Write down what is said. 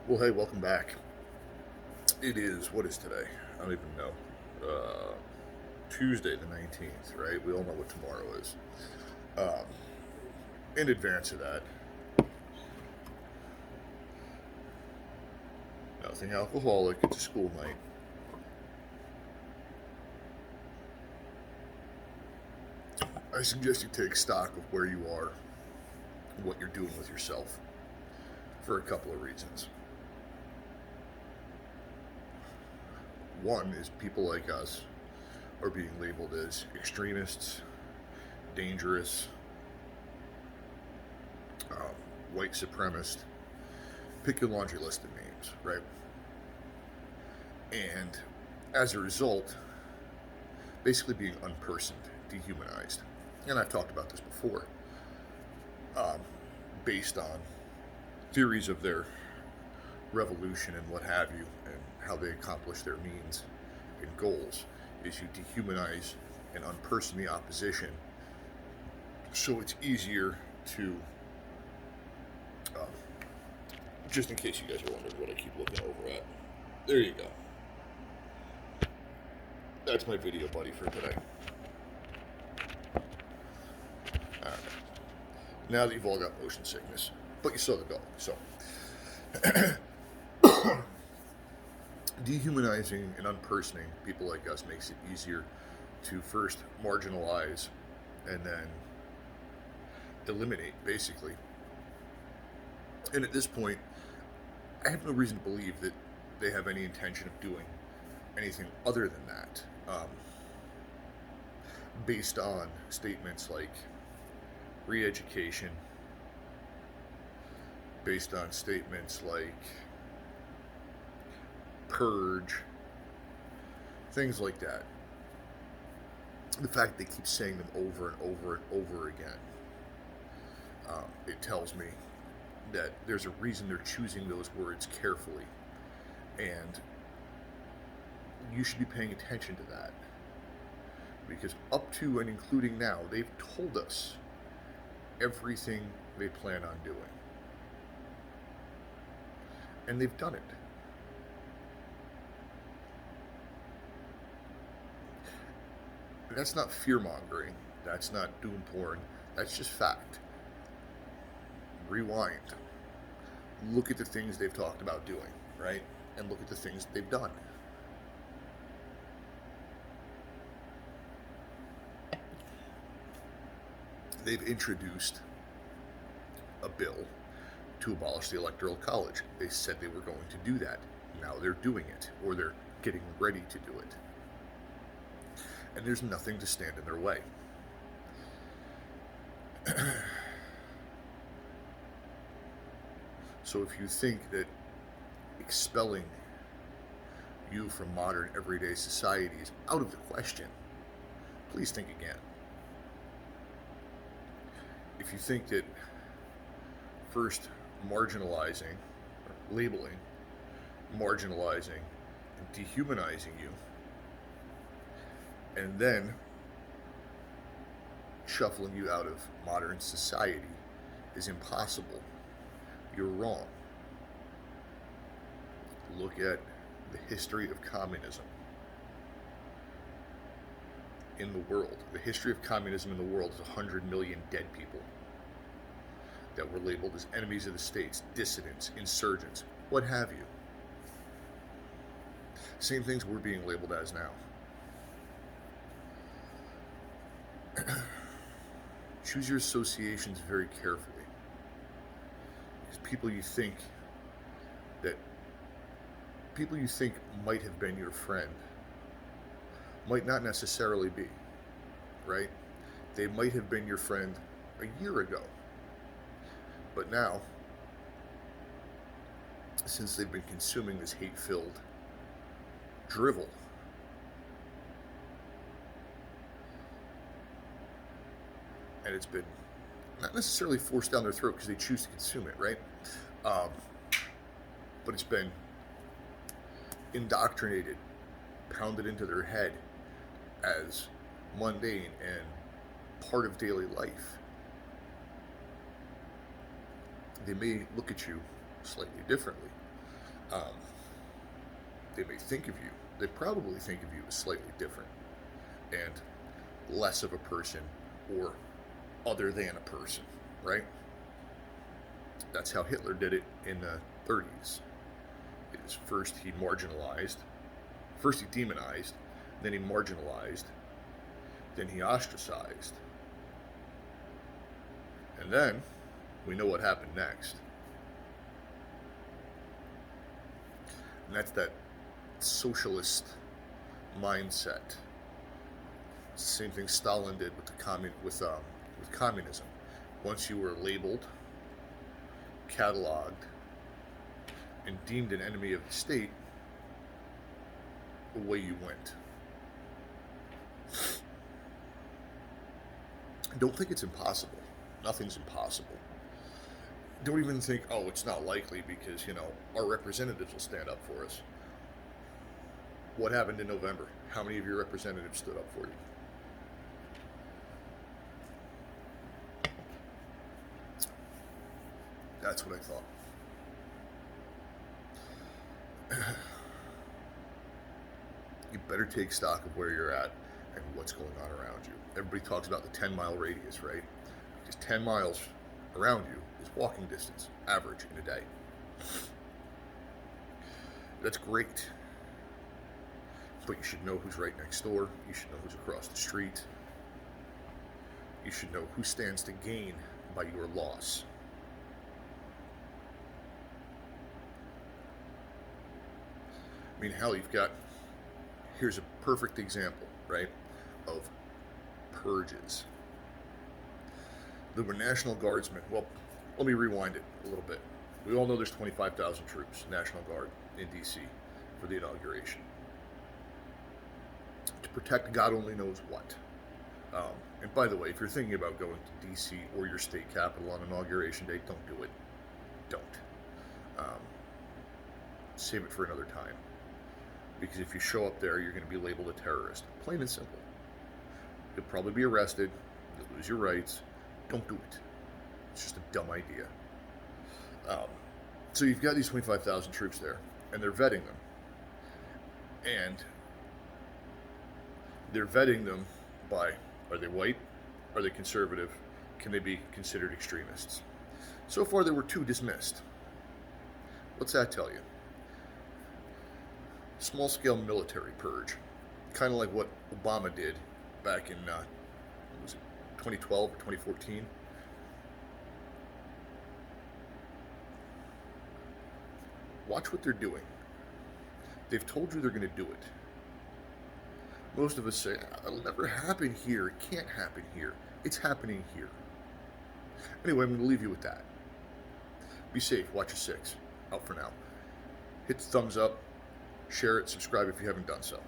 Well, hey, welcome back. What is today? I don't even know. Tuesday the 19th, right? We all know what tomorrow is. Um, in advance of that, nothing alcoholic, it's a school night. I suggest you take stock of where you are and what you're doing with yourself for a couple of reasons. One is people like us are being labeled as extremists, dangerous, um, white supremacist. Pick your laundry list of names, right? And as a result, basically being unpersoned, dehumanized. And I've talked about this before, um, based on theories of their revolution and what have you, and how they accomplish their means and goals, is you dehumanize and unperson the opposition, so it's easier to. Uh, just in case you guys are wondering what I keep looking over at, there you go. That's my video buddy for today. All right. Now that you've all got motion sickness, but you saw the dog, so dehumanizing and unpersoning people like us makes it easier to first marginalize and then eliminate, basically. And at this point, I have no reason to believe that they have any intention of doing anything other than that, based on statements like re education, based on statements like purge, things like that. The fact they keep saying them over and over and over again, it tells me that there's a reason they're choosing those words carefully. And you should be paying attention to that. Because up to and including now, they've told us everything they plan on doing. And they've done it. That's not fear mongering. That's not doom porn. That's just fact. Rewind. Look at the things they've talked about doing, right? And look at the things they've done. They've introduced a bill to abolish the Electoral College. They said they were going to do that. Now they're doing it, or they're getting ready to do it. And there's nothing to stand in their way. So if you think that expelling you from modern everyday society is out of the question, please think again. If you think that first marginalizing, or labeling, marginalizing, and dehumanizing you, and then shuffling you out of modern society is impossible, you're wrong. Look at the history of communism in the world. The history of communism in the world is 100 million dead people that were labeled as enemies of the states, dissidents, insurgents, what have you. Same things we're being labeled as now. Choose your associations very carefully. Because people you think might have been your friend might not necessarily be, right? They might have been your friend a year ago. But now, since they've been consuming this hate-filled drivel, and it's been not necessarily forced down their throat because they choose to consume it, right? Um, but it's been indoctrinated, pounded into their head as mundane and part of daily life. They may look at you slightly differently, Um, they may think of you, they probably think of you as slightly different and less of a person or other than a person, right? That's how Hitler did it in the 30s. Is first he marginalized, first he demonized, then he marginalized, then he ostracized, and then we know what happened next. And that's that socialist mindset. Same thing Stalin did with with communism. Once you were labeled, cataloged, and deemed an enemy of the state, away you went. Don't think it's impossible. Nothing's impossible. Don't even think, oh, it's not likely because, our representatives will stand up for us. What happened in November? How many of your representatives stood up for you? That's what I thought. You better take stock of where you're at and what's going on around you. Everybody talks about the 10-mile radius, right? Because 10 miles around you is walking distance, average in a day. That's great. But you should know who's right next door. You should know who's across the street. You should know who stands to gain by your loss. I mean, hell, here's a perfect example, right, of purges. There were National Guardsmen. Well, let me rewind it a little bit. We all know there's 25,000 troops, National Guard, in D.C. for the inauguration. To protect God only knows what. And by the way, if you're thinking about going to D.C. or your state capital on Inauguration Day, don't do it. Don't. Save it for another time. Because if you show up there, you're going to be labeled a terrorist. Plain and simple. You'll probably be arrested. You'll lose your rights. Don't do it. It's just a dumb idea. So you've got these 25,000 troops there, and they're vetting them. And they're vetting them by, are they white? Are they conservative? Can they be considered extremists? So far, there were 2 dismissed. What's that tell you? Small-scale military purge, kind of like what Obama did back in, was it 2012 or 2014? Watch what they're doing. They've told you they're going to do it. Most of us say, it'll never happen here. It can't happen here. It's happening here. Anyway, I'm going to leave you with that. Be safe. Watch your 6. Out for now. Hit the thumbs up. Share it. Subscribe if you haven't done so.